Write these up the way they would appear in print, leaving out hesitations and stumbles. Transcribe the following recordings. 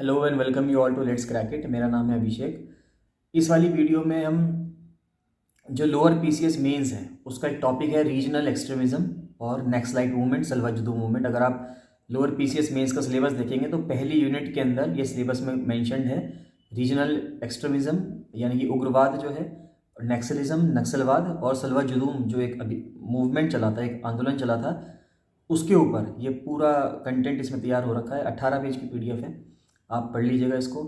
Hello and welcome you all to let's crack it. मेरा नाम है अभिषेक। इस वाली वीडियो में हम जो लोअर पीसीएस मेंस है उसका एक टॉपिक है रीजनल एक्सट्रीमिज्म और नक्सलाइट मूवमेंट, सलवाजुदू मूवमेंट। अगर आप लोअर पीसीएस मेंस का सिलेबस देखेंगे तो पहली यूनिट के अंदर ये सिलेबस में मेंशन्ड है रीजनल एक्सट्रीमिज्म यानी कि उग्रवाद जो है, नक्सलिज्म नक्सलवाद और सलवाजुदूम जो एक अभी मूवमेंट चला था, एक आंदोलन चला था, उसके ऊपर ये पूरा कंटेंट इसमें तैयार हो रखा है। 18 पेज की पीडीएफ है, आप पढ़ लीजिएगा इसको।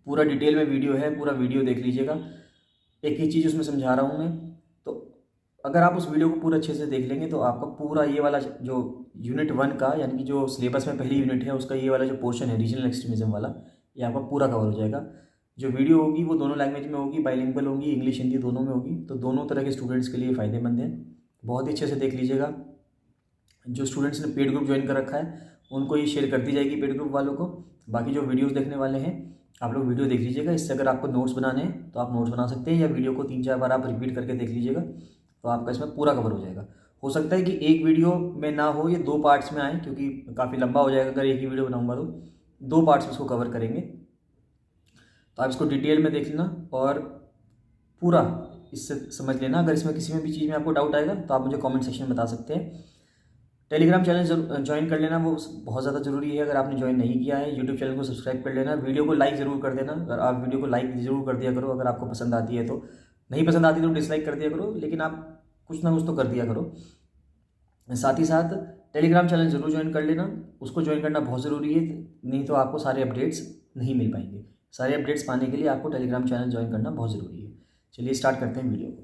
पूरा डिटेल में वीडियो है, पूरा वीडियो देख लीजिएगा। एक ही चीज़ उसमें समझा रहा हूँ मैं, तो अगर आप उस वीडियो को पूरा अच्छे से देख लेंगे तो आपका पूरा ये वाला जो यूनिट 1 का यानी कि जो सिलेबस में पहली यूनिट है उसका ये वाला जो पोर्शन है रीजनल एक्सट्रीमिज्म वाला, ये आपका पूरा कवर हो जाएगा। जो वीडियो होगी वो दोनों लैंग्वेज में होगी, बाइलिंगुअल होगी, इंग्लिश हिंदी दोनों में होगी, तो दोनों तरह के स्टूडेंट्स के लिए फ़ायदेमंद है। बहुत ही अच्छे से देख लीजिएगा। जो स्टूडेंट्स ने पेड ग्रुप ज्वाइन कर रखा है उनको ये शेयर कर दी जाएगी, पेड ग्रुप वालों को। बाकी जो वीडियोस देखने वाले हैं आप लोग वीडियो देख लीजिएगा। इससे अगर आपको नोट्स बनाने हैं तो आप नोट्स बना सकते हैं, या वीडियो को 3-4 बार आप रिपीट करके देख लीजिएगा तो आपका इसमें पूरा कवर हो जाएगा। हो सकता है कि एक वीडियो में ना हो, ये 2 पार्ट्स में आए, क्योंकि काफ़ी लंबा हो जाएगा अगर एक ही वीडियो बनाऊँगा तो 2 पार्ट्स में इसको कवर करेंगे। तो आप इसको डिटेल में देख लेना और पूरा इससे समझ लेना। अगर इसमें किसी में भी चीज़ में आपको डाउट आएगा तो आप मुझे कमेंट सेक्शन में बता सकते हैं। टेलीग्राम चैनल ज्वाइन कर लेना, वो बहुत ज़्यादा ज़रूरी है। अगर आपने ज्वाइन नहीं किया है, यूट्यूब चैनल को सब्सक्राइब कर लेना, वीडियो को लाइक ज़रूर कर देना। अगर आप वीडियो को लाइक ज़रूर कर दिया करो अगर आपको पसंद आती है तो, नहीं पसंद आती तो डिसलाइक कर दिया करो, लेकिन आप कुछ ना कुछ तो कर दिया करो। साथ ही साथ टेलीग्राम चैनल ज़रूर ज्वाइन कर लेना, उसको ज्वाइन करना बहुत ज़रूरी है, नहीं तो आपको सारे अपडेट्स नहीं मिल पाएंगे। सारे अपडेट्स पाने के लिए आपको टेलीग्राम चैनल ज्वाइन करना बहुत ज़रूरी है। चलिए स्टार्ट करते हैं वीडियो को।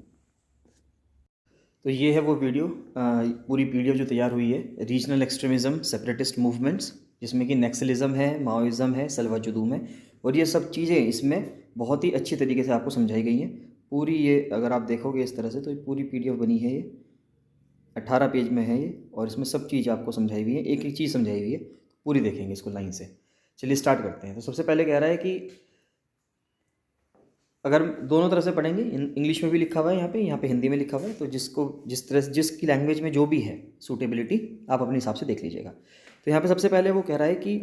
तो ये है वो वीडियो, पूरी पीडीएफ जो तैयार हुई है रीजनल एक्सट्रीमिज्म सेपरेटिस्ट मूवमेंट्स, जिसमें कि नक्सलिज्म है, माओइज़्म है, सलवाजुदूम है, और ये सब चीज़ें इसमें बहुत ही अच्छी तरीके से आपको समझाई गई हैं। पूरी ये अगर आप देखोगे इस तरह से तो ये पूरी पीडीएफ बनी है, ये 18 पेज में है ये, और इसमें सब चीज़ आपको समझाई हुई है, एक एक चीज़ समझाई हुई है। पूरी देखेंगे इसको लाइन से। चलिए स्टार्ट करते हैं। तो सबसे पहले कह रहा है कि अगर दोनों तरह से पढ़ेंगे, इंग्लिश में भी लिखा हुआ है यहाँ पे हिंदी में लिखा हुआ है, तो जिसको जिस तरह जिसकी लैंग्वेज में जो भी है सूटेबिलिटी आप अपने हिसाब से देख लीजिएगा। तो यहाँ पे सबसे पहले वो कह रहा है कि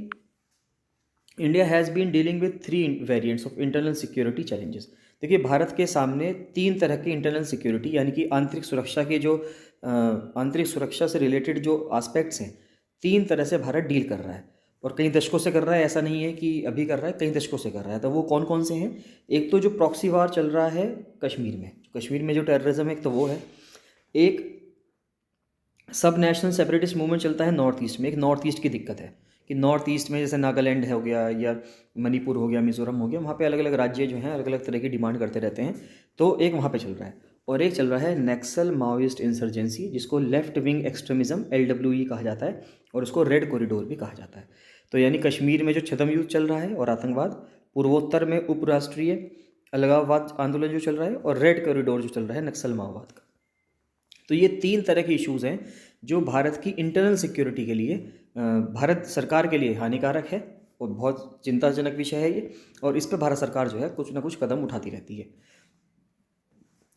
India has been dealing with 3 variants of internal security challenges. देखिए, भारत के सामने 3 तरह के इंटरनल सिक्योरिटी यानी कि आंतरिक सुरक्षा के जो आंतरिक सुरक्षा से रिलेटेड जो आस्पेक्ट्स हैं, 3 तरह से भारत डील कर रहा है, और कई दशकों से कर रहा है। ऐसा नहीं है कि अभी कर रहा है, कई दशकों से कर रहा है। तो वो कौन कौन से हैं? एक तो जो प्रॉक्सी वार चल रहा है कश्मीर में जो टेररिज्म है, एक तो वो है। एक सब नेशनल सेपरेटिस्ट मूवमेंट चलता है नॉर्थ ईस्ट में। एक नॉर्थ ईस्ट की दिक्कत है कि नॉर्थ ईस्ट में जैसे नागालैंड है हो गया, या मणिपुर हो गया, मिज़ोरम हो गया, वहाँ पे अलग अलग राज्य जो हैं अलग अलग तरह की डिमांड करते रहते हैं। तो एक वहाँ पे चल रहा है, और एक चल रहा है नक्सल माओइस्ट इंसर्जेंसी, जिसको लेफ्ट विंग एक्सट्रीमिज्म LWE कहा जाता है, और उसको रेड कॉरिडोर भी कहा जाता है। तो यानी कश्मीर में जो छद्म युद्ध चल रहा है और आतंकवाद, पूर्वोत्तर में उपराष्ट्रीय अलगाववाद आंदोलन जो चल रहा है, और रेड कॉरिडोर जो चल रहा है नक्सल माओवाद का। तो ये 3 तरह के इश्यूज़ हैं जो भारत की इंटरनल सिक्योरिटी के लिए, भारत सरकार के लिए हानिकारक है, और बहुत चिंताजनक विषय है ये, और इस पर भारत सरकार जो है कुछ ना कुछ कदम उठाती रहती है।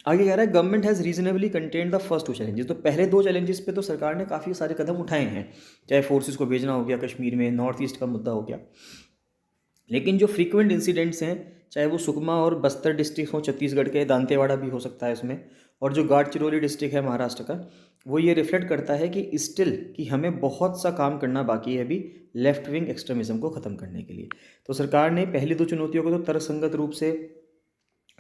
आगे कह रहा है government has reasonably contain the first 2 challenges. तो पहले 2 चैलेंजेस पे तो सरकार ने काफ़ी सारे कदम उठाए हैं, चाहे फोर्सेस को भेजना हो गया कश्मीर में, नॉर्थ ईस्ट का मुद्दा हो गया। लेकिन जो फ्रीक्वेंट इंसिडेंट्स हैं, चाहे वो सुकमा और बस्तर डिस्ट्रिक्ट हो छत्तीसगढ़ के, दांतेवाड़ा भी हो सकता है इसमें, और जो गढ़चिरौली डिस्ट्रिक्ट है महाराष्ट्र का, वो ये रिफ्लेक्ट करता है कि स्टिल कि हमें बहुत सा काम करना बाकी है अभी लेफ्ट विंग एक्सट्रीमिज्म को ख़त्म करने के लिए। तो सरकार ने पहली 2 चुनौतियों को तो तर्कसंगत रूप से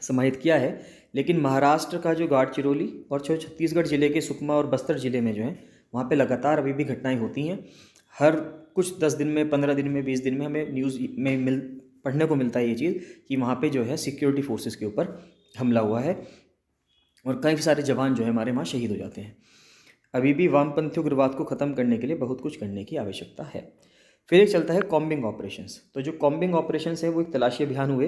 समाहित किया है, लेकिन महाराष्ट्र का जो गढ़चिरौली और जो छत्तीसगढ़ जिले के सुकमा और बस्तर जिले में जो है, वहाँ पे लगातार अभी भी घटनाएं होती हैं। हर कुछ 10 दिन में, 15 दिन में, 20 दिन में हमें न्यूज़ में पढ़ने को मिलता है ये चीज़ कि वहाँ पे जो है सिक्योरिटी फोर्सेस के ऊपर हमला हुआ है, और कई सारे जवान जो है हमारे वहाँ शहीद हो जाते हैं। अभी भी वामपंथी उग्रवाद को ख़त्म करने के लिए बहुत कुछ करने की आवश्यकता है। फिर एक चलता है कॉम्बिंग ऑपरेशंस। तो जो कॉम्बिंग ऑपरेशंस है वो एक तलाशी अभियान हुए।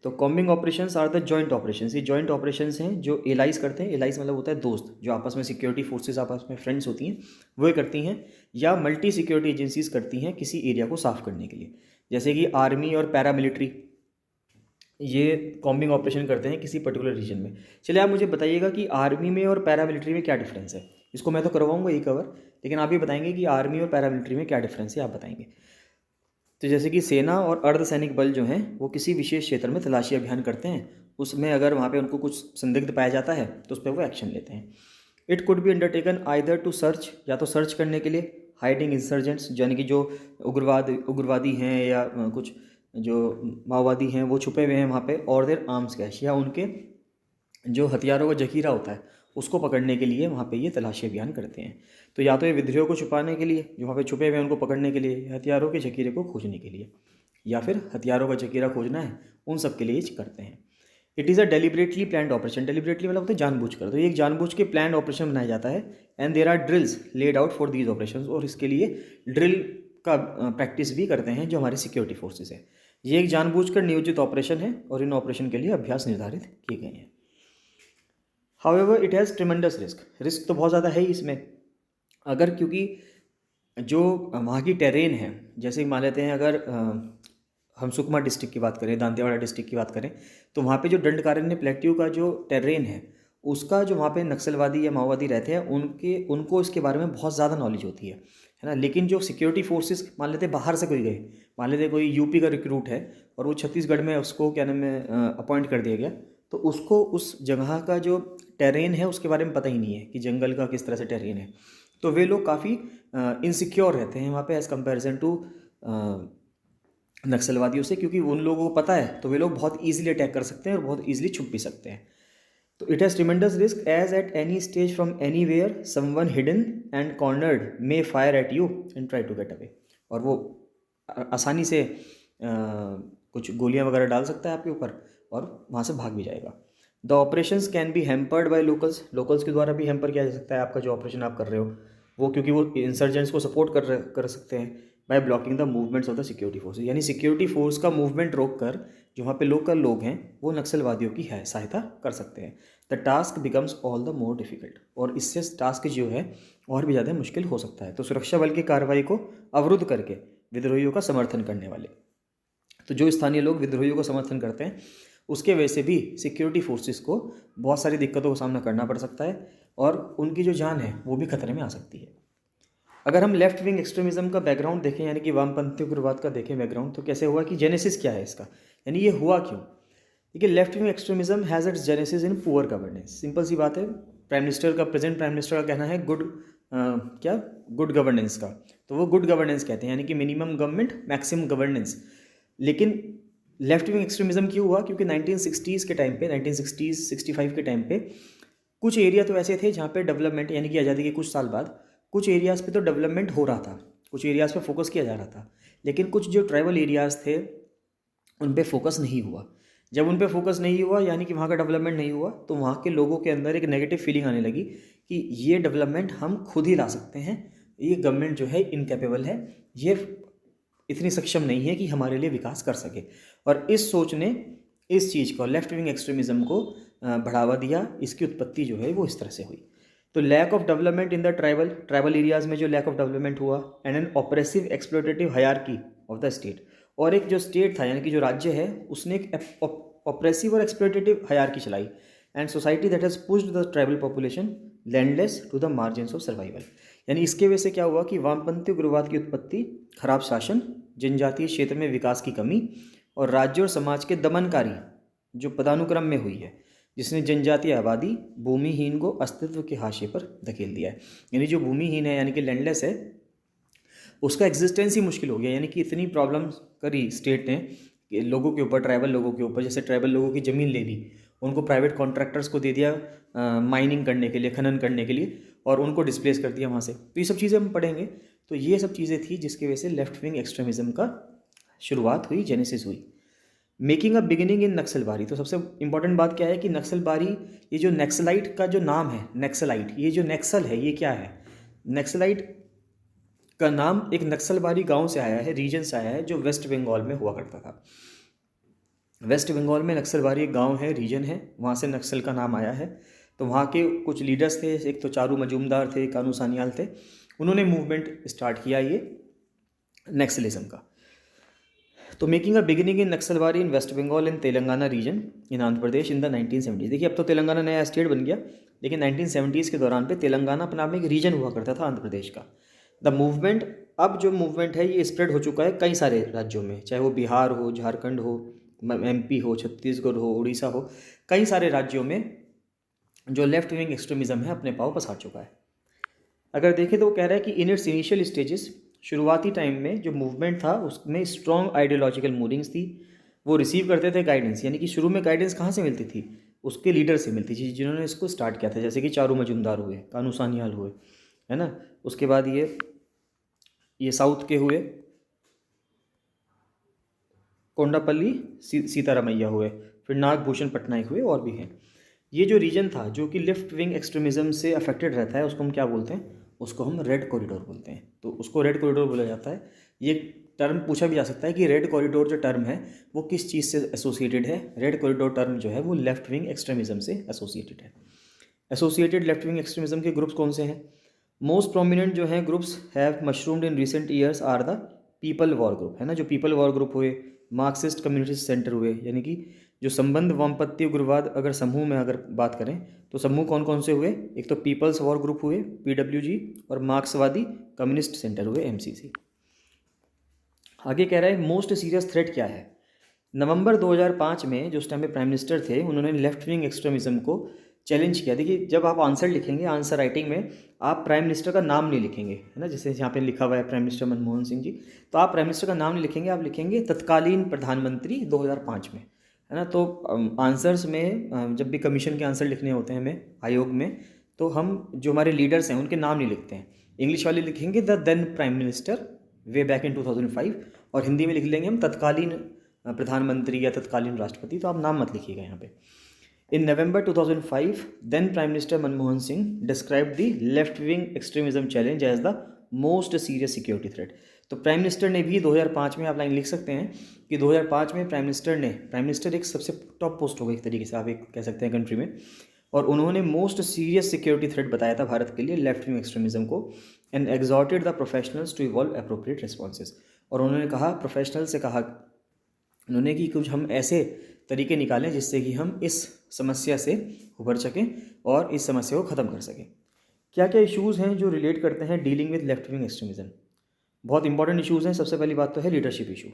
तो combing operations are the joint operations. ये जॉइंट ऑपरेशंस हैं जो एलाइज करते हैं। एलाइज मतलब होता है दोस्त, जो आपस में सिक्योरिटी फोर्सेस आपस में फ्रेंड्स होती हैं वो करती हैं, या मल्टी सिक्योरिटी एजेंसीज करती हैं किसी एरिया को साफ करने के लिए। जैसे कि आर्मी और पैरामिलिट्री ये कॉम्बिंग ऑपरेशन करते हैं किसी पर्टिकुलर रीजन में। चलिए आप मुझे बताइएगा कि आर्मी में और पैरामिलिट्री में क्या डिफरेंस है। इसको मैं तो करवाऊंगा ये कवर, लेकिन आप ये बताएंगे कि आर्मी और पैरामिलिट्री में क्या डिफरेंस है, आप बताएंगे। तो जैसे कि सेना और अर्धसैनिक बल जो हैं वो किसी विशेष क्षेत्र में तलाशी अभियान करते हैं, उसमें अगर वहाँ पे उनको कुछ संदिग्ध पाया जाता है तो उस पर वो एक्शन लेते हैं। It could be undertaken either to search, या तो सर्च करने के लिए, हाइडिंग इंसर्जेंट्स यानी कि जो उग्रवादी हैं या कुछ जो माओवादी हैं वो छुपे हुए हैं वहाँ पे, और देर आर्म्स कैश, या उनके जो हथियारों का जखीरा होता है उसको पकड़ने के लिए वहाँ पे ये तलाशी अभियान करते हैं। तो या तो ये विद्रोह को छुपाने के लिए जो वहाँ पे छुपे हुए हैं उनको पकड़ने के लिए, हथियारों के जखीरे को खोजने के लिए, या फिर हथियारों का जखीरा खोजना है, उन सब के लिए ये करते हैं। It is a deliberately planned operation, deliberately मतलब होता है जानबूझकर, तो ये एक जानबूझ के प्लान्ड ऑपरेशन बनाया जाता है। And there are drills laid out for these operation, और इसके लिए ड्रिल का प्रैक्टिस भी करते हैं जो हमारे सिक्योरिटी फोर्सेस है। ये एक जानबूझकर नियोजित ऑपरेशन है और इन ऑपरेशन के लिए अभ्यास निर्धारित किए गए हैं। However it has tremendous risk, risk तो बहुत ज़्यादा है ही इसमें, अगर क्योंकि जो वहाँ की टेरेन है, जैसे मान लेते हैं अगर हम सुकमा डिस्ट्रिक्ट की बात करें, दांतेवाड़ा डिस्ट्रिक्ट की बात करें, तो वहाँ पे जो दंडकारण्य प्लेट्यू का जो टेरेन है उसका जो वहाँ पे नक्सलवादी या माओवादी रहते हैं उनको इसके बारे में बहुत ज़्यादा नॉलेज होती है ना। लेकिन जो सिक्योरिटी फोर्सेस मान लेते बाहर से कोई गए, मान लेते कोई यूपी का रिक्रूट है और वो छत्तीसगढ़ में उसको क्या नाम है अपॉइंट कर दिया गया, तो उसको उस जगह का जो टेरेन है उसके बारे में पता ही नहीं है कि जंगल का किस तरह से टेरेन है, तो वे लोग काफ़ी इनसिक्योर रहते हैं वहाँ पे एज़ कम्पेरिजन टू नक्सलवादियों से, क्योंकि उन लोगों को पता है तो वे लोग बहुत ईजिली अटैक कर सकते हैं और बहुत ईजिली छुप भी सकते हैं। तो it has tremendous risk as at any stage from anywhere someone hidden and cornered may fire at you and try to get away, और वो आसानी से कुछ गोलियां वगैरह डाल सकता है आपके ऊपर और वहाँ से भाग भी जाएगा। The operations can be hampered by locals, locals के द्वारा भी हैम्पर किया जा सकता है आपका जो ऑपरेशन आप कर रहे हो वो, क्योंकि वो इंसर्जेंट्स को सपोर्ट कर सकते हैं by blocking the movements of the security forces, यानी सिक्योरिटी फोर्स का मूवमेंट रोक कर जो वहाँ पे लोकल लोग हैं वो नक्सलवादियों की है सहायता कर सकते हैं। The task becomes all the more difficult, और इससे टास्क जो है और भी ज़्यादा मुश्किल हो सकता है। तो सुरक्षा बल की कार्रवाई को अवरुद्ध करके विद्रोहियों का समर्थन करने वाले, तो जो स्थानीय लोग विद्रोहियों को समर्थन करते हैं उसके वजह से भी सिक्योरिटी फोर्सेस को बहुत सारी दिक्कतों का सामना करना पड़ सकता है और उनकी जो जान है वो भी खतरे में आ सकती है। अगर हम लेफ्ट विंग एक्सट्रीमिज्म का बैकग्राउंड देखें, यानी कि वामपंथी उग्रवाद का देखें बैकग्राउंड, तो कैसे हुआ कि जेनेसिस क्या है इसका, यानी ये हुआ क्यों। देखिए, left wing extremism has its genesis in poor governance. Simple सी बात है, प्रेजेंट प्राइम मिनिस्टर का कहना है गुड गवर्नेंस का, तो वो गुड गवर्नेंस कहते हैं, यानी कि मिनिमम गवर्नमेंट मैक्सिमम गवर्नेंस। लेकिन लेफ्ट विंग एक्सट्रीमिज्म क्यों हुआ, क्योंकि 1960s के टाइम पे, 1960s 65 के टाइम पे कुछ एरिया तो ऐसे थे जहाँ पे डेवलपमेंट, यानी कि आज़ादी के कुछ साल बाद कुछ एरियाज़ पे तो डेवलपमेंट हो रहा था, कुछ एरियाज़ पे फोकस किया जा रहा था, लेकिन कुछ जो ट्राइबल एरियाज़ थे उन पे फोकस नहीं हुआ। जब उन पे फोकस नहीं हुआ यानी कि वहाँ का डेवलपमेंट नहीं हुआ, तो वहाँ के लोगों के अंदर एक नेगेटिव फीलिंग आने लगी कि ये डेवलपमेंट हम खुद ही ला सकते हैं, ये गवर्नमेंट जो है इनकैपेबल है, ये इतनी सक्षम नहीं है कि हमारे लिए विकास कर सके। और इस सोच ने इस चीज़ को, लेफ्ट विंग एक्सट्रीमिज़म को बढ़ावा दिया। इसकी उत्पत्ति जो है वो इस तरह से हुई। तो lack of development in the tribal areas में जो लैक ऑफ डेवलपमेंट हुआ, and an oppressive exploitative hierarchy of the state, और एक जो स्टेट था यानी कि जो राज्य है उसने एक ऑपरेसिव और एक्सप्लोटेटिव हायरार्की चलाई, and society that has pushed the tribal population landless to the margins of survival. यानी इसके वजह से क्या हुआ कि वामपंथी उग्रवाद की उत्पत्ति, खराब शासन, जनजातीय क्षेत्र में विकास की कमी और राज्य और समाज के दमनकारी जो पदानुक्रम में हुई है, जिसने जनजातीय आबादी भूमिहीन को अस्तित्व के हाशिए पर धकेल दिया है। यानी जो भूमिहीन है यानी कि लैंडलेस है, उसका एग्जिस्टेंस ही मुश्किल हो गया। यानी कि इतनी प्रॉब्लम्स करी स्टेट ने लोगों के ऊपर, ट्राइबल लोगों के ऊपर, जैसे ट्राइबल लोगों की ज़मीन ले ली, उनको प्राइवेट कॉन्ट्रैक्टर्स को दे दिया माइनिंग करने के लिए, खनन करने के लिए, और उनको डिस्प्लेस कर दिया वहाँ से। तो ये सब चीज़ें हम पढ़ेंगे। तो ये सब चीज़ें थी जिसकी वजह से लेफ्ट विंग एक्सट्रीमिज़म का शुरुआत हुई, जेनेसिस हुई। Making a beginning in Naxalbari, तो सबसे इंपॉर्टेंट बात क्या है कि नक्सलबारी, ये जो नक्सलाइट का जो नाम है नक्सलाइट, ये जो नक्सल है ये क्या है। नक्सलाइट का नाम एक नक्सलबारी गांव से आया है, रीजन से आया है, जो वेस्ट बंगाल में हुआ करता था। वेस्ट बंगाल में नक्सलबारी एक गांव है, रीजन है, वहाँ से नक्सल का नाम आया है। तो वहाँ के कुछ लीडर्स थे, एक तो चारू मजूमदार थे, कानू सान्याल थे, उन्होंने मूवमेंट स्टार्ट किया ये नक्सलिज्म का। तो making a beginning in Naxalbari in West Bengal in Telangana region in Andhra Pradesh in the 1970s। देखिए, अब तो तेलंगाना नया स्टेट बन गया, लेकिन 1970s के दौरान पे तेलंगाना अपना में एक रीजन हुआ करता था आंध्र प्रदेश का। द मूवमेंट अब जो मूवमेंट है ये स्प्रेड हो चुका है कई सारे राज्यों में, चाहे वो बिहार हो, झारखंड हो, एमपी हो, छत्तीसगढ़ हो, उड़ीसा हो, कई सारे राज्यों में जो लेफ्ट विंग एक्सट्रीमिज़म है अपने पाँव पसार चुका है। अगर देखें तो वो कह रहा है कि इन इट्स इनिशियल स्टेजेस, शुरुआती टाइम में जो मूवमेंट था उसमें स्ट्रॉन्ग आइडियोलॉजिकल मूविंग्स थी। वो रिसीव करते थे गाइडेंस, यानी कि शुरू में गाइडेंस कहाँ से मिलती थी? उसके लीडर से मिलती थी जिन्होंने इसको स्टार्ट किया था, जैसे कि चारू मजुमदार हुए, कानू सान्याल हुए, है ना। उसके बाद ये साउथ के हुए कोंडापल्ली सीतारामैया हुए, फिर नागभूषण पटनायक हुए, और भी हैं। ये जो रीजन था जो कि लेफ्ट विंग एक्सट्रीमिज़म से अफेक्टेड रहता है उसको हम क्या बोलते हैं? उसको हम रेड कॉरिडोर बोलते हैं। तो उसको रेड कॉरिडोर बोला जाता है। ये टर्म पूछा भी जा सकता है कि रेड कॉरिडोर जो टर्म है वो किस चीज़ से एसोसिएटेड है? रेड कॉरिडोर टर्म जो है वो लेफ्ट विंग एक्सट्रीमिज़म से एसोसिएटेड है। एसोसिएटेड लेफ्ट विंग एक्सट्रीमिज़म के ग्रुप्स कौन से हैं? मोस्ट प्रोमिनेंट जो हैं groups have mushroomed in recent years are the people war group, है ना। जो पीपल वॉर ग्रुप हुए, मार्क्सिस्ट कम्युनिस्ट सेंटर हुए, यानी कि जो संबंध वामपंथी उग्रवाद अगर समूह में अगर बात करें तो समूह कौन कौन से हुए? एक तो पीपल्स वॉर ग्रुप हुए PWG, और मार्क्सवादी कम्युनिस्ट सेंटर हुए MCC। आगे कह रहा है मोस्ट सीरियस थ्रेट क्या है? नवंबर 2005 में जो उस टाइम में प्राइम मिनिस्टर थे उन्होंने लेफ्ट विंग एक्सट्रीमिज्म को चैलेंज किया। देखिए जब आप आंसर लिखेंगे, आंसर राइटिंग में आप प्राइम मिनिस्टर का नाम नहीं लिखेंगे, है ना। जैसे यहाँ पे लिखा हुआ है प्राइम मिनिस्टर मनमोहन सिंह जी, तो आप प्राइम मिनिस्टर का नाम नहीं लिखेंगे, आप लिखेंगे तत्कालीन प्रधानमंत्री 2005 में, है ना। तो आंसर्स में जब भी कमीशन के आंसर लिखने होते हैं हमें आयोग में, तो हम जो हमारे लीडर्स हैं उनके नाम नहीं लिखते हैं। इंग्लिश वाले लिखेंगे the then prime minister way back in 2005, और हिंदी में लिख लेंगे हम तत्कालीन प्रधानमंत्री या तत्कालीन राष्ट्रपति। तो आप नाम मत लिखिएगा यहाँ पे। In November 2005 then prime minister Manmohan Singh describe the left wing extremism challenge as the most serious security threat. तो प्राइम मिनिस्टर ने भी 2005 में, आप लाइन लिख सकते हैं कि 2005 में प्राइम मिनिस्टर एक सबसे टॉप पोस्ट होगा एक तरीके से आप एक कह सकते हैं कंट्री में, और उन्होंने मोस्ट सीरियस सिक्योरिटी थ्रेट बताया था भारत के लिए लेफ्ट विंग एक्सट्रीमिज्म को, and exhorted the professionals to evolve appropriate responses. और उन्होंने कहा, प्रोफेशनल से कहा उन्होंने कि कुछ हम ऐसे तरीके निकालें जिससे कि हम इस समस्या से उभर सकें और इस समस्या को ख़त्म कर सकें। क्या क्या इश्यूज़ हैं जो रिलेट करते हैं dealing with left wing extremism? बहुत इंपॉर्टेंट इश्यूज़ हैं। सबसे पहली बात तो है लीडरशिप इशू।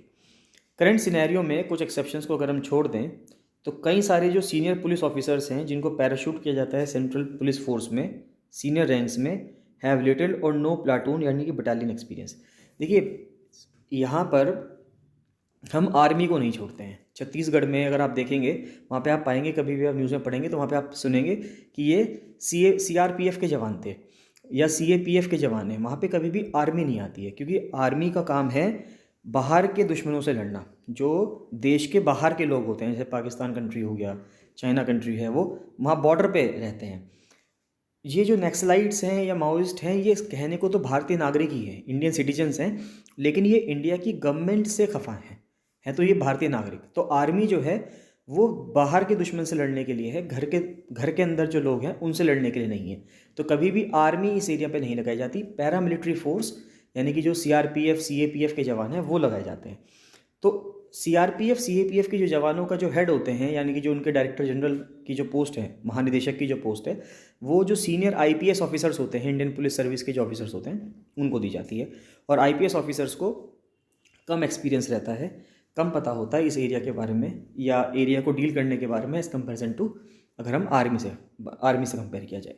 करंट सिनेरियो में कुछ एक्सेप्शंस को अगर हम छोड़ दें तो कई सारे जो सीनियर पुलिस ऑफिसर्स हैं जिनको पैराशूट किया जाता है सेंट्रल पुलिस फोर्स में सीनियर रैंक्स में, हैव लिटिल और नो प्लाटून यानी कि बटालियन एक्सपीरियंस। देखिए यहाँ पर हम आर्मी को नहीं छोड़ते हैं। छत्तीसगढ़ में अगर आप देखेंगे वहाँ पे आप पाएंगे, कभी भी आप न्यूज़ में पढ़ेंगे तो वहाँ पे आप सुनेंगे कि ये CRPF के जवान थे या CAPF के जवान हैं। वहाँ पे कभी भी आर्मी नहीं आती है, क्योंकि आर्मी का काम है बाहर के दुश्मनों से लड़ना। जो देश के बाहर के लोग होते हैं, जैसे पाकिस्तान कंट्री हो गया, चाइना कंट्री है, वो वहाँ बॉर्डर पे रहते हैं। ये जो नक्सलाइट्स हैं या माओइस्ट हैं, ये कहने को तो भारतीय नागरिक ही हैं, इंडियन सिटीजन्स हैं, लेकिन ये इंडिया की गवर्नमेंट से खफा हैं तो ये भारतीय नागरिक। तो आर्मी जो है वो बाहर के दुश्मन से लड़ने के लिए है, घर के अंदर जो लोग हैं उनसे लड़ने के लिए नहीं है। तो कभी भी आर्मी इस एरिया पे नहीं लगाई जाती। पैरामिलिट्री फोर्स यानी कि जो CRPF CAPF के जवान हैं वो लगाए जाते हैं। तो CRPF CAPF के जो जवानों का जो हेड होते हैं, यानी कि जो उनके डायरेक्टर जनरल की जो पोस्ट है, महानिदेशक की जो पोस्ट है, वो जो सीनियर IPS ऑफिसर्स होते हैं, इंडियन पुलिस सर्विस के जो ऑफिसर्स होते हैं, उनको दी जाती है। और IPS ऑफिसर्स को कम एक्सपीरियंस रहता है, कम पता होता है इस एरिया के बारे में या एरिया को डील करने के बारे में एज़ कम्पेरिजन टू अगर हम आर्मी से कंपेयर किया जाए।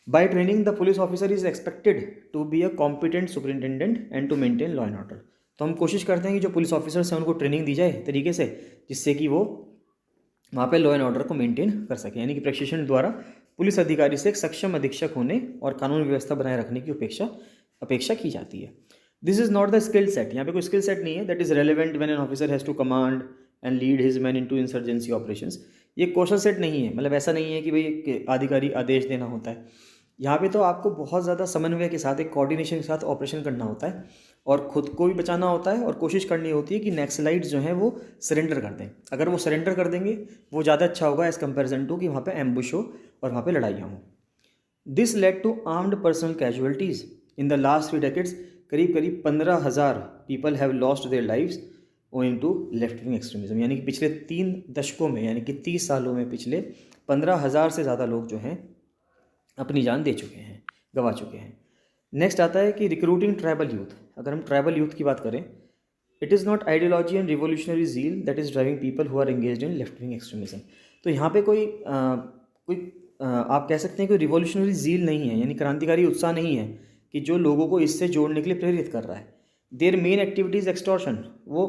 By training the police officer is expected to be a competent superintendent and to maintain law and order. तो हम कोशिश करते हैं कि जो पुलिस ऑफिसर्स हैं उनको ट्रेनिंग दी जाए तरीके से जिससे कि वो वहाँ पे लॉ एंड ऑर्डर को मेंटेन कर सकें, यानी कि प्रशिक्षण द्वारा पुलिस अधिकारी से एक सक्षम अधीक्षक होने और कानून व्यवस्था बनाए रखने की अपेक्षा की जाती है। This is not the skill set, यहाँ पे कोई स्किल सेट नहीं है that is relevant when an officer has to command and lead his man into insurgency operations. ये कौशल सेट नहीं है, मतलब ऐसा नहीं है कि भाई अधिकारी आदेश देना होता है। यहाँ पे तो आपको बहुत ज़्यादा समन्वय के साथ, एक कोऑर्डिनेशन के साथ ऑपरेशन करना होता है और ख़ुद को भी बचाना होता है और कोशिश करनी होती है कि नक्सलाइट्स जो हैं वो सरेंडर कर दें। अगर वो सरेंडर कर देंगे वो ज़्यादा अच्छा होगा एज़ कम्पेरिजन टू कि वहाँ पे एम्बुश हो और वहाँ पे लड़ाइयाँ हों। This led to armed personnel casualties in the last 3 decades। करीब 15,000 people have lost their lives owing to left wing extremism. यानी कि पिछले 3 दशकों में, यानी कि 30 सालों में पिछले 15,000 से ज़्यादा लोग जो हैं अपनी जान दे चुके हैं, गंवा चुके हैं। नेक्स्ट आता है कि रिक्रूटिंग ट्राइबल यूथ। अगर हम ट्राइबल यूथ की बात करें, it is not ideology and revolutionary zeal that is driving people who are engaged in left wing extremism. तो यहाँ पे आप कह सकते हैं कोई रिवोल्यूशनरी जील नहीं है, यानी क्रांतिकारी उत्साह नहीं है कि जो लोगों को इससे जोड़ने के लिए प्रेरित कर रहा है। देयर मेन एक्टिविटीज़ एक्सटॉर्शन, वो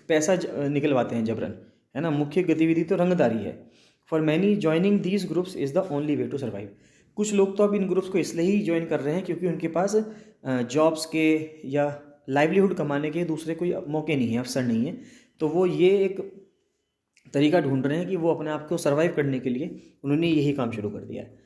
पैसा निकलवाते हैं जबरन, है ना। मुख्य गतिविधि तो रंगदारी है। For many joining these groups is the only way to survive. कुछ लोग तो अब इन ग्रुप्स को इसलिए ही ज्वाइन कर रहे हैं क्योंकि उनके पास जॉब्स के या लाइवलीहुड कमाने के दूसरे कोई मौके नहीं है, अवसर नहीं है। तो वो ये एक तरीका ढूंढ रहे हैं कि वो अपने आप को सर्वाइव करने के लिए उन्होंने यही काम शुरू कर दिया है।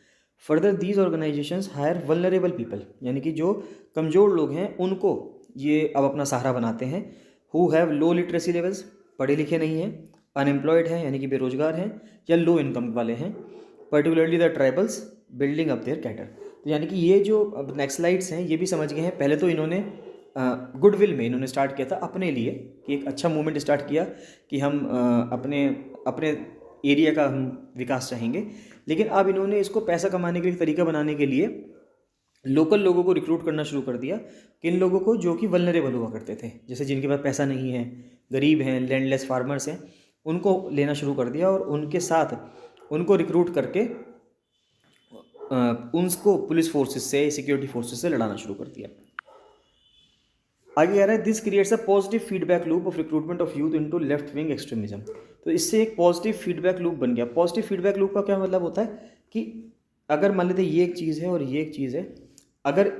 Further these organisations hire vulnerable people, यानी कि जो कमज़ोर लोग हैं उनको ये अब अपना सहारा बनाते हैं। Who have low literacy levels, पढ़े लिखे नहीं हैं, अनएम्प्लॉयड हैं यानी कि बेरोजगार हैं, या लो इनकम वाले हैं, particularly the tribals building up their cadre. तो यानी कि ये जो अब नेक्स्लाइट्स हैं ये भी समझ गए हैं। पहले तो इन्होंने गुडविल में इन्होंने स्टार्ट किया था अपने लिए, कि एक अच्छा मूवमेंट स्टार्ट किया कि हम अपने अपने एरिया का हम विकास चाहेंगे। लेकिन अब इन्होंने इसको पैसा कमाने के लिए तरीका बनाने के लिए लोकल लोगों को रिक्रूट करना शुरू कर दिया। किन लोगों को? जो कि वल्नरेबल हुआ करते थे, जैसे जिनके पास पैसा नहीं है, गरीब हैं, लैंडलेस फार्मर्स हैं, उनको लेना शुरू कर दिया और उनके साथ उनको रिक्रूट करके उनको पुलिस फोर्सेस से, सिक्योरिटी फोर्सेस से लड़ाना शुरू कर दिया। आगे आ रहा है, this creates a positive feedback loop of recruitment of youth into left wing extremism. तो इससे एक पॉजिटिव फीडबैक लूप बन गया। पॉजिटिव फीडबैक लूप का क्या मतलब होता है कि अगर मान लेते ये एक चीज़ है और ये एक चीज़ है, अगर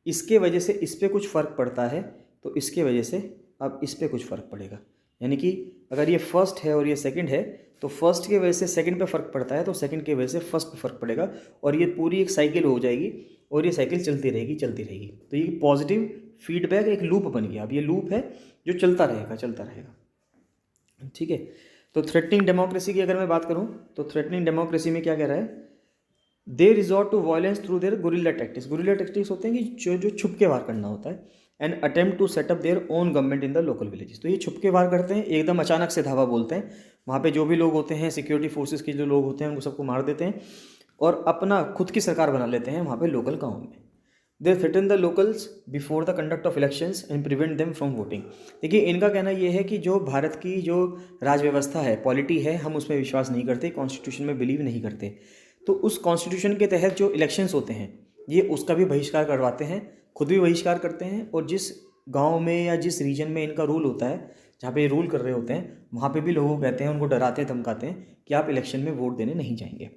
इसके वजह से इस पर कुछ फ़र्क पड़ता है तो इसके वजह से अब इस पर कुछ फ़र्क पड़ेगा। यानी कि अगर ये फर्स्ट है और ये सेकंड है तो फर्स्ट की वजह से सेकंड पे फ़र्क पड़ता है तो सेकंड की वजह से फर्स्ट पे फ़र्क पड़ेगा, और ये पूरी एक साइकिल हो जाएगी और ये साइकिल चलती रहेगी चलती रहेगी। तो ये पॉजिटिव फीडबैक एक लूप बन गया। अब ये लूप है जो चलता रहेगा चलता रहेगा। ठीक है। तो थ्रेटनिंग डेमोक्रेसी की अगर मैं बात करूँ तो थ्रेटनिंग डेमोक्रेसी में क्या कह रहा है, they resort to violence through their guerrilla tactics. Guerrilla tactics होते हैं कि जो छुप के वार करना होता है। And attempt to set up their own government in the local villages. तो ये छुप के वार करते हैं, एकदम अचानक से धावा बोलते हैं, वहाँ पे जो भी लोग होते हैं, सिक्योरिटी फोर्सेस के जो लोग होते हैं उनको सबको मार देते हैं और अपना खुद की सरकार बना लेते हैं वहाँ पे लोकल गाँव में। They threaten the locals before the conduct of elections and prevent them from voting. देखिए इनका कहना ये है कि जो भारत की जो राज व्यवस्था है, पॉलिटी है, हम उसमें विश्वास नहीं करते, कॉन्स्टिट्यूशन में बिलीव नहीं करते। तो उस कॉन्स्टिट्यूशन के तहत जो इलेक्शंस होते हैं ये उसका भी बहिष्कार करवाते हैं, खुद भी बहिष्कार करते हैं, और जिस गांव में या जिस रीजन में इनका रूल होता है, जहाँ पे रूल कर रहे होते हैं, वहाँ पे भी लोगों को कहते हैं, उनको डराते हैं, धमकाते हैं कि आप इलेक्शन में वोट देने नहीं जाएंगे।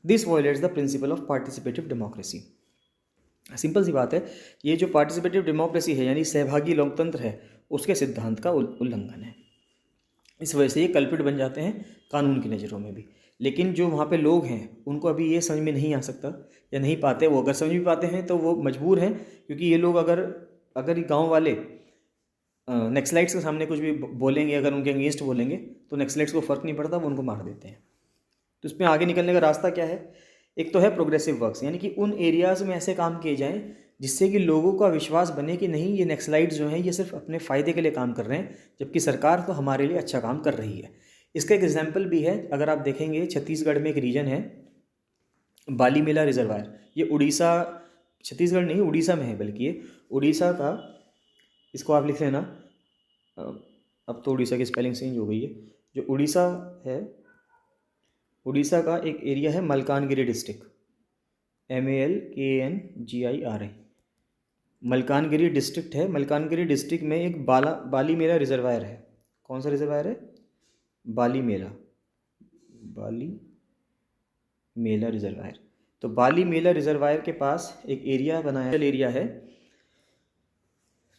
This violates the principle of participative democracy. Simple सी बात है, ये जो पार्टिसिपेटिव डेमोक्रेसी है यानी सहभागी लोकतंत्र है, उसके सिद्धांत का उल्लंघन है। इस वजह से ये कल्पित बन जाते हैं कानून की नज़रों में भी। लेकिन जो वहाँ पे लोग हैं उनको अभी ये समझ में नहीं आ सकता या नहीं पाते। वो अगर समझ भी पाते हैं तो वो मजबूर हैं, क्योंकि ये लोग अगर गांव वाले नक्सलाइट्स के सामने कुछ भी बोलेंगे, अगर उनके अगेंस्ट बोलेंगे तो नक्सलाइट्स को फ़र्क नहीं पड़ता, वो उनको मार देते हैं। तो इसमें आगे निकलने का रास्ता क्या है? एक तो है प्रोग्रेसिव वर्क्स, यानी कि उन एरियाज़ में ऐसे काम किए जाएँ जिससे कि लोगों का विश्वास बने कि नहीं, ये नक्सलाइट्स जो हैं ये सिर्फ अपने फ़ायदे के लिए काम कर रहे हैं, जबकि सरकार तो हमारे लिए अच्छा काम कर रही है। इसका एक एग्जाम्पल भी है, अगर आप देखेंगे छत्तीसगढ़ में एक रीजन है बालीमेला रिजर्वायर। ये उड़ीसा, छत्तीसगढ़ नहीं उड़ीसा में है, बल्कि ये उड़ीसा का, इसको आप लिख लेना, अब तो उड़ीसा की स्पेलिंग चेंज हो गई है। जो उड़ीसा है, उड़ीसा का एक एरिया है Malkangiri district, MALKANGIRI, Malkangiri district है। मलकानगिरी डिस्ट्रिक्ट में एक बालीमेला रिजर्वायर है। कौन सा रिजर्वायर है? बालीमेला रिजर्वायर। तो बालीमेला रिजर्वायर के पास एक एरिया बनाया, एरिया है,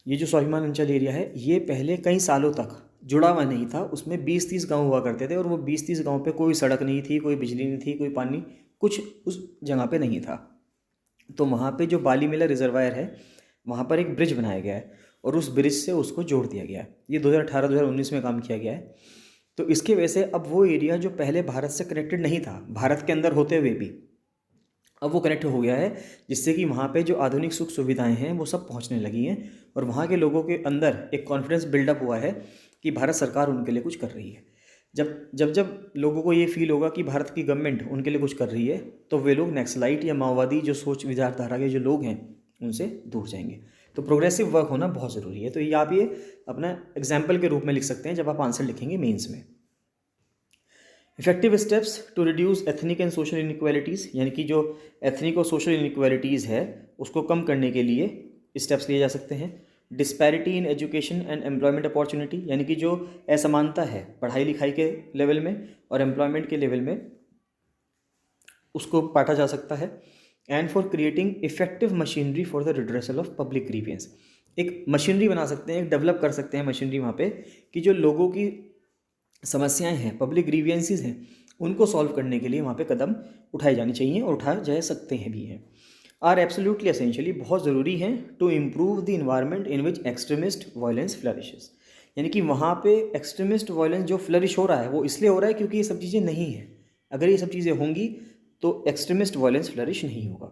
ये जो स्वाभिमान अंचल एरिया है, ये पहले कई सालों तक जुड़ा हुआ नहीं था। उसमें 20-30 गांव हुआ करते थे और वो 20-30 गांव पे कोई सड़क नहीं थी, कोई बिजली नहीं थी, कोई पानी, कुछ उस जगह पे नहीं था। तो वहाँ पे जो बालीमेला रिजर्वायर है वहाँ पर एक ब्रिज बनाया गया है और उस ब्रिज से उसको जोड़ दिया गया है। ये 2018-2019 में काम किया गया है। तो इसके वजह से अब वो एरिया जो पहले भारत से कनेक्टेड नहीं था, भारत के अंदर होते हुए भी, अब वो कनेक्ट हो गया है, जिससे कि वहाँ पे जो आधुनिक सुख सुविधाएं हैं वो सब पहुँचने लगी हैं और वहाँ के लोगों के अंदर एक कॉन्फिडेंस बिल्डअप हुआ है कि भारत सरकार उनके लिए कुछ कर रही है। जब लोगों को ये फील होगा कि भारत की गवर्नमेंट उनके लिए कुछ कर रही है, तो वे लोग नक्सलाइट या माओवादी जो सोच विचारधारा के जो लोग हैं उनसे दूर जाएंगे। तो प्रोग्रेसिव वर्क होना बहुत ज़रूरी है। तो ये आप ये अपना एग्जाम्पल के रूप में लिख सकते हैं जब आप आंसर लिखेंगे मेंस में। Effective steps to reduce ethnic and social inequalities, यानी कि जो एथनिक और सोशल इनइक्वालिटीज़ है उसको कम करने के लिए स्टेप्स लिए जा सकते हैं। Disparity in education and employment opportunity, यानी कि जो असमानता है पढ़ाई लिखाई के लेवल में और एम्प्लॉयमेंट के लेवल में, उसको पाटा जा सकता है। And for creating effective machinery for the redressal of public grievance, एक मशीनरी बना सकते हैं, एक डेवलप कर सकते हैं मशीनरी वहाँ पे कि जो लोगों की समस्याएं हैं, पब्लिक ग्रीवियंसेस हैं, उनको सॉल्व करने के लिए वहाँ पे कदम उठाए जाने चाहिए और उठाए जा सकते हैं भी हैं। आर एब्सोल्युटली एसेंशियली, बहुत ज़रूरी है to improve the environment in which extremist violence flourishes, यानी कि वहाँ पे एक्सट्रीमिस्ट वायलेंस जो फ्लरिश हो रहा है वो इसलिए हो रहा है क्योंकि ये सब चीज़ें नहीं हैं। अगर ये सब चीज़ें होंगी तो एक्सट्रीमिस्ट वायलेंस फ्लरिश नहीं होगा।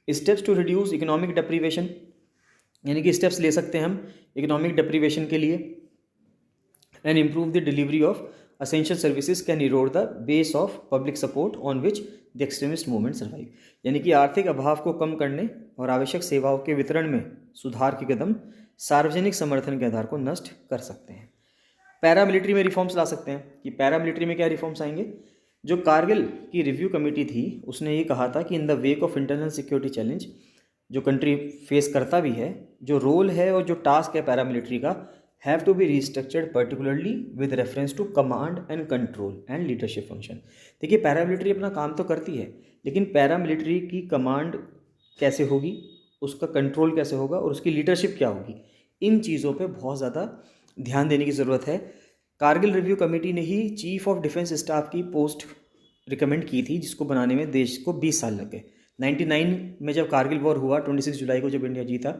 Steps to reduce economic deprivation, यानी कि स्टेप्स ले सकते हैं हम इकोनॉमिक डिप्रीवेशन के लिए। And improve the delivery of essential services can Erode the base of public support on which the extremist movement survive, यानी कि आर्थिक अभाव को कम करने और आवश्यक सेवाओं के वितरण में सुधार के कदम सार्वजनिक समर्थन के आधार को नष्ट कर सकते हैं। पैरामिलिट्री में रिफॉर्म्स ला सकते हैं कि पैरामिलिट्री में क्या रिफॉर्म्स आएंगे। जो कारगिल की रिव्यू कमेटी थी उसने ये कहा था कि in the wake of internal security challenge, जो कंट्री फेस करता भी है, जो रोल है और जो टास्क है पैरामिलिट्री का, have to be restructured particularly with reference to command and control and leadership function. देखिए पैरामिलिट्री अपना काम तो करती है, लेकिन पैरामिलिट्री की कमांड कैसे होगी, उसका कंट्रोल कैसे होगा और उसकी लीडरशिप क्या होगी, इन चीज़ों पे बहुत ज़्यादा ध्यान देने की ज़रूरत है। कारगिल रिव्यू कमेटी ने ही चीफ ऑफ डिफेंस स्टाफ की पोस्ट रिकमेंड की थी, जिसको बनाने में देश को 20 साल लग गए। 99 में जब कारगिल वॉर हुआ, 26 जुलाई को जब इंडिया जीता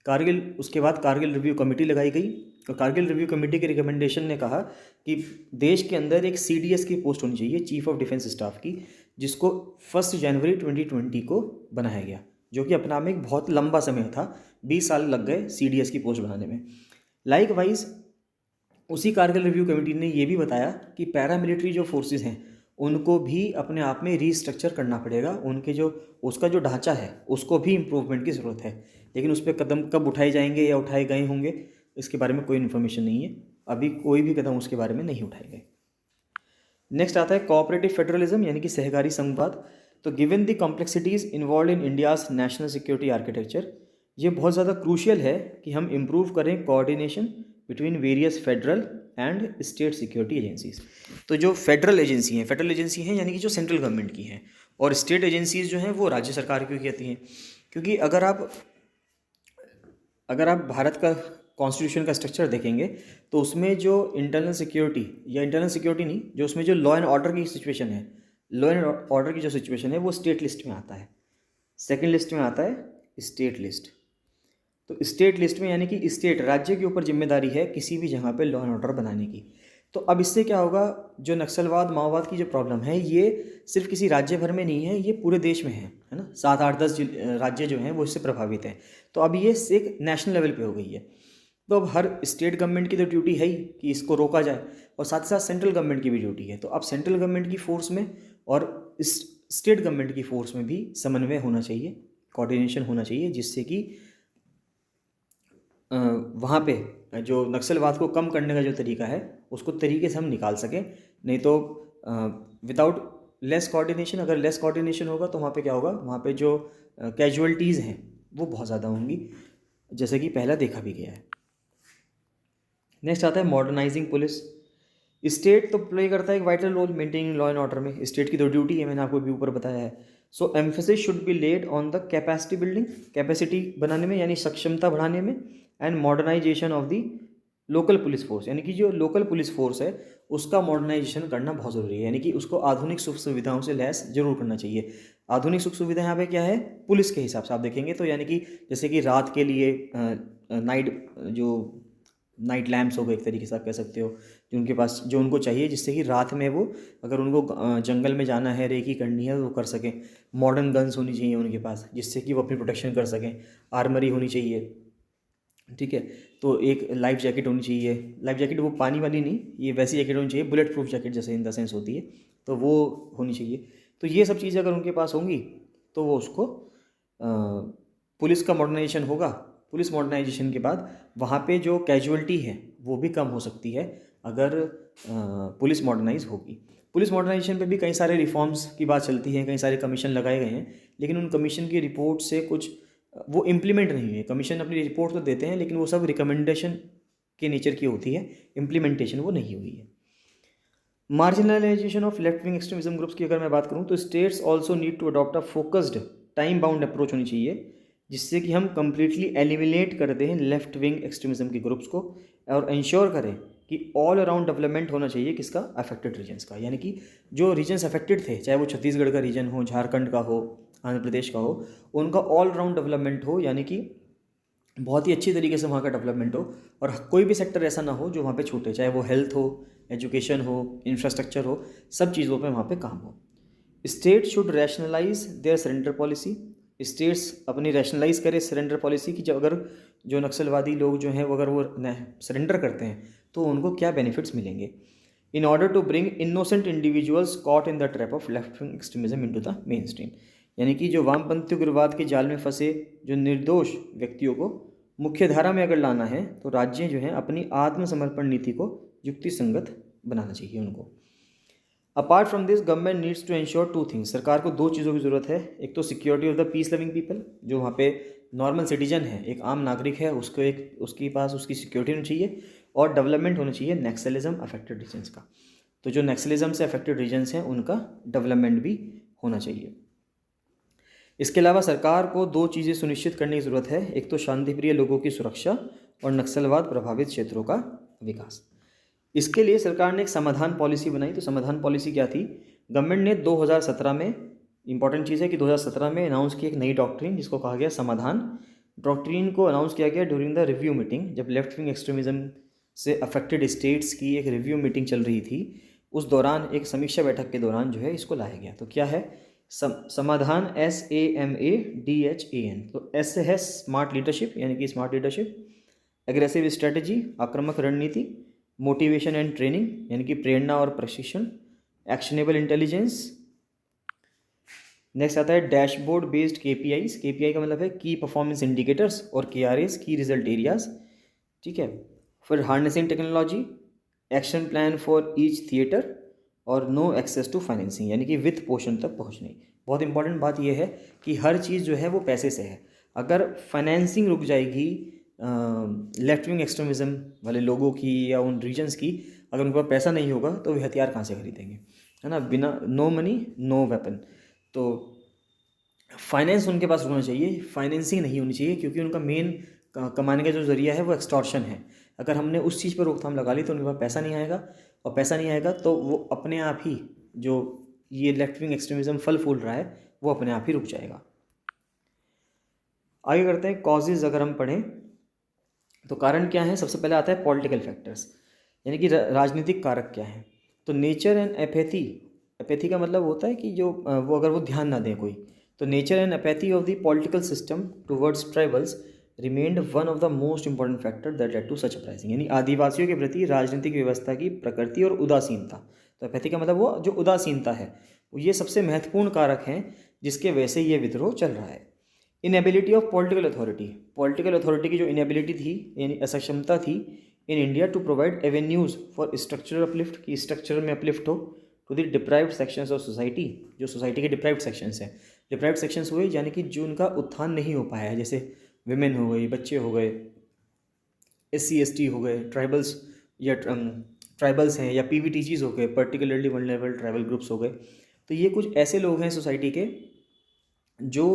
कारगिल, उसके बाद कारगिल रिव्यू कमेटी लगाई गई और कारगिल रिव्यू कमेटी के रिकमेंडेशन ने कहा कि देश के अंदर एक CDS की पोस्ट होनी चाहिए, चीफ ऑफ डिफेंस स्टाफ की, जिसको 1 जनवरी 2020 को बनाया गया, जो कि अपना में एक बहुत लंबा समय था। 20 साल लग गए CDS की पोस्ट बनाने में। लाइकवाइज उसी कारगिल रिव्यू कमेटी ने ये भी बताया कि पैरामिलिट्री जो फोर्सेस हैं उनको भी अपने आप में रीस्ट्रक्चर करना पड़ेगा, उनके जो उसका जो ढांचा है उसको भी इम्प्रूवमेंट की ज़रूरत है। लेकिन उस पर कदम कब उठाए जाएंगे या उठाए गए होंगे इसके बारे में कोई इन्फॉर्मेशन नहीं है, अभी कोई भी कदम उसके बारे में नहीं उठाए गए। नेक्स्ट आता है कोऑपरेटिव फेडरलिज्म, यानी कि सहकारी संघवाद। तो given the complexities involve in India's national security architecture, ये बहुत ज़्यादा क्रूशियल है कि हम इम्प्रूव करें coordination between various federal and state security agencies. तो जो फेडरल एजेंसी हैं यानी कि जो सेंट्रल गवर्नमेंट की हैं, और स्टेट एजेंसीज जो हैं वो राज्य सरकार की कहती हैं। क्योंकि अगर आप भारत का कॉन्स्टिट्यूशन का स्ट्रक्चर देखेंगे तो उसमें जो इंटरनल सिक्योरिटी नहीं, जो उसमें जो लॉ एंड ऑर्डर की सिचुएशन है, लॉ एंड ऑर्डर की जो सिचुएशन है वो स्टेट लिस्ट में आता है। सेकेंड लिस्ट में आता है स्टेट लिस्ट। तो स्टेट लिस्ट में यानी कि स्टेट राज्य के ऊपर जिम्मेदारी है किसी भी जगह पे लॉ एंड ऑर्डर बनाने की। तो अब इससे क्या होगा, जो नक्सलवाद माओवाद की जो प्रॉब्लम है ये सिर्फ किसी राज्य भर में नहीं है, ये पूरे देश में है ना। 7, 8, 10 राज्य जो हैं वो इससे प्रभावित हैं। तो अब ये एक नेशनल लेवल पे हो गई है। तो अब हर स्टेट गवर्नमेंट की तो ड्यूटी है ही कि इसको रोका जाए, और साथ ही साथ सेंट्रल गवर्नमेंट की भी ड्यूटी है। तो अब सेंट्रल गवर्नमेंट की फोर्स में और स्टेट गवर्नमेंट की फोर्स में भी समन्वय होना चाहिए, कोऑर्डिनेशन होना चाहिए, जिससे कि वहाँ पे जो नक्सलवाद को कम करने का जो तरीका है उसको तरीके से हम निकाल सकें। नहीं तो विदाउट लेस कोऑर्डिनेशन, अगर लेस कोऑर्डिनेशन होगा तो वहाँ पे क्या होगा, वहाँ पे जो कैजुअलिटीज़ हैं वो बहुत ज़्यादा होंगी, जैसे कि पहला देखा भी गया है। नेक्स्ट आता है मॉडर्नाइजिंग पुलिस। स्टेट तो प्ले करता है एक vital role maintaining law and order में, स्टेट की तो ड्यूटी है, मैंने आपको भी ऊपर बताया है। So emphasis should be laid on the capacity building, capacity बनाने में यानी सक्षमता बढ़ाने में, and modernization of the local police force, यानी कि जो लोकल पुलिस फोर्स है उसका मॉडर्नाइजेशन करना बहुत ज़रूरी है, यानी कि उसको आधुनिक सुख सुविधाओं से लैस जरूर करना चाहिए। आधुनिक सुख सुविधा यहाँ पे क्या है, पुलिस के हिसाब से आप देखेंगे तो यानी कि जैसे कि रात के लिए नाइट लैम्प्स हो गए, एक तरीके से आप कह सकते हो, जो उनके पास जो उनको चाहिए, जिससे कि रात में वो अगर उनको जंगल में जाना है, रेकी करनी है, वो कर सकें। मॉडर्न गन्स होनी चाहिए उनके पास, जिससे कि वो अपनी प्रोटेक्शन कर सकें। आर्मरी होनी चाहिए, ठीक है। तो एक लाइफ जैकेट होनी चाहिए, लाइफ जैकेट वो पानी वाली नहीं, ये वैसी जैकेट होनी चाहिए, बुलेट प्रूफ जैकेट जैसे इन द सेंस होती है, तो वो होनी चाहिए। तो ये सब चीज़ें अगर उनके पास होंगी तो वो उसको पुलिस का मॉडर्नाइजेशन होगा, पुलिस मॉडर्नाइजेशन के बाद वहाँ पे जो कैजुअलिटी है वो भी कम हो सकती है अगर पुलिस मॉडर्नाइज होगी। पुलिस मॉडर्नाइजेशन पे भी कई सारे रिफॉर्म्स की बात चलती है, कई सारे कमीशन लगाए गए हैं, लेकिन उन कमीशन की रिपोर्ट से कुछ वो इम्प्लीमेंट नहीं हुई है। कमीशन अपनी रिपोर्ट तो देते हैं लेकिन वो सब रिकमेंडेशन के नेचर की होती है, इम्प्लीमेंटेशन वो नहीं हुई है। Marginalisation of left wing extremism groups की अगर मैं बात करूँ तो states also need to adopt a focused time bound approach होनी चाहिए, जिससे कि हम कम्प्लीटली एलिमिनेट कर दें लेफ्ट विंग एक्सट्रीमिज्म के ग्रुप्स को और इंश्योर करें कि ऑल अराउंड डेवलपमेंट होना चाहिए किसका, अफेक्टेड रीजन्स का। यानी कि जो रीजन्स अफेक्टेड थे, चाहे वो छत्तीसगढ़ का रीजन हो, झारखंड का हो, आंध्र प्रदेश का हो, उनका ऑल राउंड डेवलपमेंट हो, यानी कि बहुत ही अच्छी तरीके से वहाँ का डेवलपमेंट हो और कोई भी सेक्टर ऐसा ना हो जो वहाँ पे छूटे, चाहे वो हेल्थ हो, एजुकेशन हो, इंफ्रास्ट्रक्चर हो, सब चीज़ों पे वहाँ पे काम हो। State should rationalise their surrender policy. States अपनी रैशनलाइज करे सरेंडर पॉलिसी की, अगर जो नक्सलवादी लोग जो हैं वो अगर वो सरेंडर करते हैं तो उनको क्या बेनिफिट्स मिलेंगे, in order to bring innocent individuals caught in the trap of left wing extremism into the mainstream. यानी कि जो वामपंथी उग्रवाद के जाल में फंसे जो निर्दोष व्यक्तियों को मुख्य धारा में अगर लाना है तो राज्य जो हैं अपनी आत्मसमर्पण नीति को युक्ति संगत बनाना चाहिए उनको। Apart from this government needs to ensure two things. सरकार को दो चीज़ों की ज़रूरत है, एक तो security of the peace loving people, जो वहाँ पे नॉर्मल सिटीजन है, एक आम नागरिक है, उसको एक उसके पास उसकी सिक्योरिटी होनी चाहिए, और डेवलपमेंट होना चाहिए नक्सलिज्म अफेक्टेड रीजन्स का। तो जो नक्सलिज्म से अफेक्टेड रीजन्स हैं उनका डेवलपमेंट भी होना चाहिए। इसके अलावा सरकार को दो चीज़ें सुनिश्चित करने की ज़रूरत है, एक तो शांतिप्रिय लोगों की सुरक्षा और नक्सलवाद प्रभावित क्षेत्रों का विकास। इसके लिए सरकार ने एक समाधान पॉलिसी बनाई। तो समाधान पॉलिसी क्या थी, गवर्नमेंट ने 2017 में, इंपॉर्टेंट चीज़ है कि 2017 में अनाउंस की एक नई डॉक्ट्रिन जिसको कहा गया समाधान। डॉक्ट्रिन को अनाउंस किया गया ड्यूरिंग द रिव्यू मीटिंग, जब लेफ्ट विंग एक्सट्रीमिज्म से अफेक्टेड स्टेट्स की एक रिव्यू मीटिंग चल रही थी, उस दौरान एक समीक्षा बैठक के दौरान जो है इसको लाया गया। तो क्या है समाधान, SAMADHAN। तो S से है स्मार्ट लीडरशिप, यानी कि स्मार्ट लीडरशिप, एग्रेसिव स्ट्रेटजी आक्रामक रणनीति, मोटिवेशन एंड ट्रेनिंग यानी कि प्रेरणा और प्रशिक्षण, एक्शनेबल इंटेलिजेंस। नेक्स्ट आता है डैशबोर्ड बेस्ड KPIs। KPI का मतलब है की परफॉर्मेंस इंडिकेटर्स, और KRAs की रिजल्ट एरियाज, ठीक है। फिर harnessing technology, action plan for each theatre, और नो एक्सेस टू फाइनेंसिंग यानी कि वित्त पोषण तक पहुंचने। बहुत इंपॉर्टेंट बात यह है कि हर चीज़ जो है वो पैसे से है। अगर फाइनेंसिंग रुक जाएगी लेफ्ट विंग एक्सट्रीमिज्म वाले लोगों की या उन रीजन्स की, अगर उनके पास पैसा नहीं होगा तो वे हथियार कहाँ से खरीदेंगे, है ना। बिना नो मनी नो वेपन। तो फाइनेंस उनके पास होना चाहिए, फाइनेंसिंग नहीं होनी चाहिए, क्योंकि उनका मेन कमाने का जो जरिया है वो एक्सटॉर्शन है। अगर हमने उस चीज़ पर रोकथाम लगा ली तो उनके पास पैसा नहीं आएगा, और पैसा नहीं आएगा तो वो अपने आप ही जो ये लेफ्ट विंग एक्सट्रीमिज्म फल फूल रहा है वो अपने आप ही रुक जाएगा। आगे करते हैं कॉजेज़। अगर हम पढ़ें तो कारण क्या है, सबसे पहले आता है पॉलिटिकल फैक्टर्स, यानी कि राजनीतिक कारक क्या है। तो नेचर एंड एपैथी, एपैथी का मतलब होता है कि जो वो अगर वो ध्यान ना दें कोई, तो nature and apathy of the political system towards tribals remained one of the most important factor that led to such uprising. यानी आदिवासियों के प्रति राजनीतिक व्यवस्था की प्रकृति और उदासीनता। तो एपैथी का मतलब वो जो उदासीनता है, ये सबसे महत्वपूर्ण कारक हैं जिसके वजह से ये विद्रोह चल रहा है। Inability of political authority, political authority की जो इनएबिलिटी थी यानी असक्षमता थी in India to provide avenues for structural uplift, की स्ट्रक्चर में अपलिफ्ट हो to the deprived sections of society. जो सोसाइटी के डिप्राइव्ड सेक्शंस हैं, डिप्राइव्ड सेक्शंस हुए यानी कि जो उनका उत्थान नहीं हो पाया है, जैसे विमेन हो गई, बच्चे हो गए, SC ST हो गए, ट्राइबल्स या ट्राइबल्स हैं, या PVTGs हो गए, पर्टिकुलरली वल्नरेबल ट्राइबल ग्रुप्स हो गए। तो ये कुछ ऐसे लोग हैं सोसाइटी के जो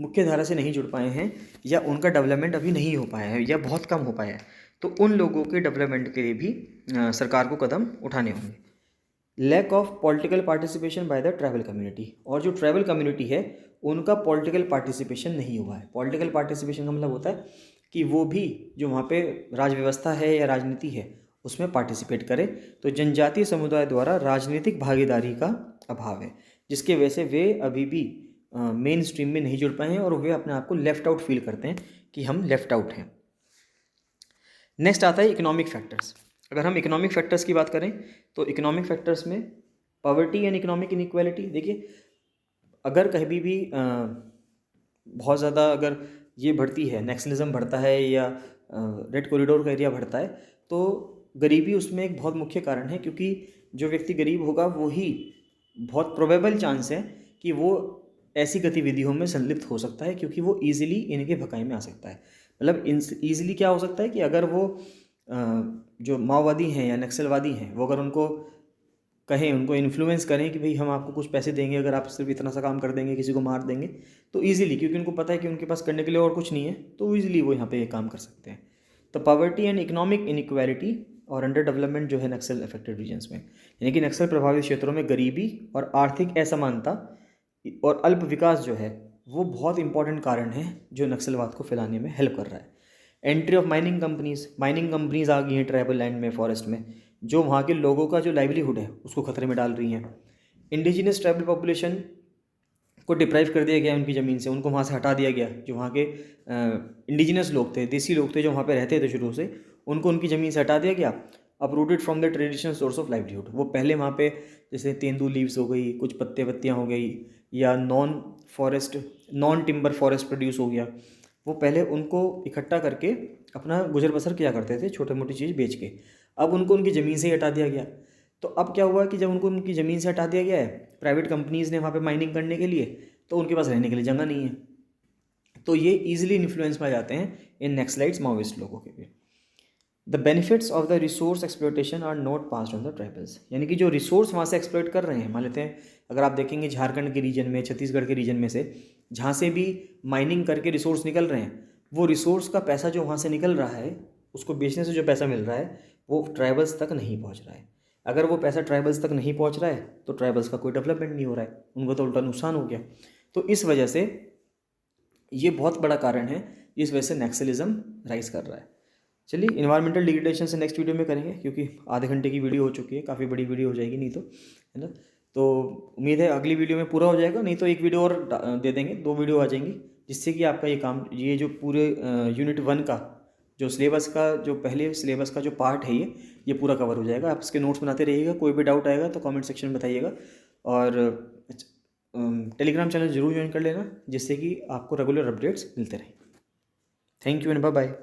मुख्य धारा से नहीं जुड़ पाए हैं, या उनका डेवलपमेंट अभी नहीं हो पाया है, या बहुत कम हो पाया है। तो उन लोगों के डेवलपमेंट के लिए भी सरकार को कदम उठाने होंगे। Lack of political participation by the tribal community, और जो ट्राइबल कम्युनिटी है उनका पॉलिटिकल पार्टिसिपेशन नहीं हुआ है। पॉलिटिकल पार्टिसिपेशन का मतलब होता है कि वो भी जो वहाँ पे राज व्यवस्था है या राजनीति है उसमें पार्टिसिपेट करे। तो जनजातीय समुदाय द्वारा राजनीतिक भागीदारी का अभाव है, जिसके वजह से वे अभी भी मेन स्ट्रीम में नहीं जुड़ पाए हैं, और वे अपने आप को लेफ्ट आउट फील करते हैं कि हम लेफ्ट आउट हैं। नेक्स्ट आता है इकोनॉमिक फैक्टर्स। अगर हम इकोनॉमिक फैक्टर्स की बात करें तो इकोनॉमिक फैक्टर्स में पॉवर्टी एंड इकोनॉमिक इनइक्वालिटी। देखिए, अगर कहीं भी बहुत ज़्यादा अगर ये बढ़ती है, नक्सलिज्म बढ़ता है या रेड कॉरिडोर का एरिया बढ़ता है, तो गरीबी उसमें एक बहुत मुख्य कारण है, क्योंकि जो व्यक्ति गरीब होगा वही बहुत प्रोबेबल चांस है कि वो ऐसी गतिविधियों में संलिप्त हो सकता है, क्योंकि वो ईजिली इनके भकाई में आ सकता है। मतलब ईजिली क्या हो सकता है कि अगर वो जो माओवादी हैं या नक्सलवादी हैं, वो अगर उनको कहें, उनको इन्फ्लुएंस करें कि भाई हम आपको कुछ पैसे देंगे अगर आप सिर्फ इतना सा काम कर देंगे, किसी को मार देंगे, तो ईजिली, क्योंकि उनको पता है कि उनके पास करने के लिए और कुछ नहीं है, तो ईजिली वो यहाँ पे ये काम कर सकते हैं। तो पॉवर्टी एंड इकोनॉमिक इनइक्वालिटी और अंडर डेवलपमेंट जो है नक्सल अफेक्टेड रीजन्स में, यानी कि नक्सल प्रभावित क्षेत्रों में गरीबी और आर्थिक असमानता और अल्प विकास जो है वो बहुत इंपॉर्टेंट कारण है जो नक्सलवाद को फैलाने में हेल्प कर रहा है। एंट्री ऑफ माइनिंग कंपनीज आ गई हैं ट्राइबल लैंड में, फॉरेस्ट में, जो वहाँ के लोगों का जो लाइवलीहुड है उसको खतरे में डाल रही हैं। इंडिजिनस ट्राइबल पॉपुलेशन को डिप्राइव कर दिया गया उनकी ज़मीन से, उनको वहाँ से हटा दिया गया। जो वहाँ के इंडिजिनस लोग थे, देसी लोग थे, जो वहाँ पे रहते थे शुरू से, उनको उनकी ज़मीन से हटा दिया गया। Uprooted from the traditional source of livelihood, वो पहले वहाँ पे जैसे तेंदू लीव्स हो गई, कुछ पत्तियाँ हो गई, या नॉन टिम्बर फॉरेस्ट प्रोड्यूस हो गया, वो पहले उनको इकट्ठा करके अपना गुजर बसर किया करते थे, छोटी मोटी चीज़ बेच के। अब उनको उनकी ज़मीन से ही हटा दिया गया। तो अब क्या हुआ कि जब उनको उनकी ज़मीन से हटा दिया गया है, प्राइवेट कंपनीज़ ने वहाँ पे माइनिंग करने के लिए, तो उनके पास रहने के लिए जगह नहीं है। तो ये ईजिली इन्फ्लुएंस में आ जाते हैं इन नक्सलाइट्स माओइस्ट लोगों के भी। The benefits of the resource exploitation are not passed on the tribals, यानी कि जो रिसोर्स वहाँ से एक्सप्लोइट कर रहे हैं, मान लेते हैं अगर आप देखेंगे झारखंड के रीजन में, छत्तीसगढ़ के रीजन में से जहाँ से भी माइनिंग करके रिसोर्स निकल रहे हैं, वो रिसोर्स का पैसा जो वहाँ से निकल रहा है, उसको बेचने से जो पैसा मिल रहा है वो ट्राइबल्स तक नहीं पहुँच रहा है। अगर वो पैसा ट्राइबल्स तक नहीं पहुँच रहा है तो ट्राइबल्स का कोई डेवलपमेंट नहीं हो रहा है, उनको तो उल्टा नुकसान हो गया। तो इस वजह से ये बहुत बड़ा कारण है, इस वजह से नक्सलिज्म राइज कर रहा है। चलिए, इन्वायरमेंटल डिग्रेडेशन से नेक्स्ट वीडियो में करेंगे, क्योंकि आधे घंटे की वीडियो हो चुकी है, काफ़ी बड़ी वीडियो हो जाएगी नहीं तो, है ना। तो उम्मीद है अगली वीडियो में पूरा हो जाएगा, नहीं तो एक वीडियो और दे देंगे, 2 वीडियो आ जाएंगी, जिससे कि आपका ये काम, ये जो पूरे यूनिट 1 का जो सिलेबस का, जो पहले सिलेबस का जो पार्ट है ये पूरा कवर हो जाएगा। आप इसके नोट्स बनाते रहिएगा, कोई भी डाउट आएगा तो कमेंट सेक्शन में बताइएगा, और टेलीग्राम चैनल जरूर ज्वाइन कर लेना, जिससे कि आपको रेगुलर अपडेट्स मिलते रहें। Thank you and bye bye.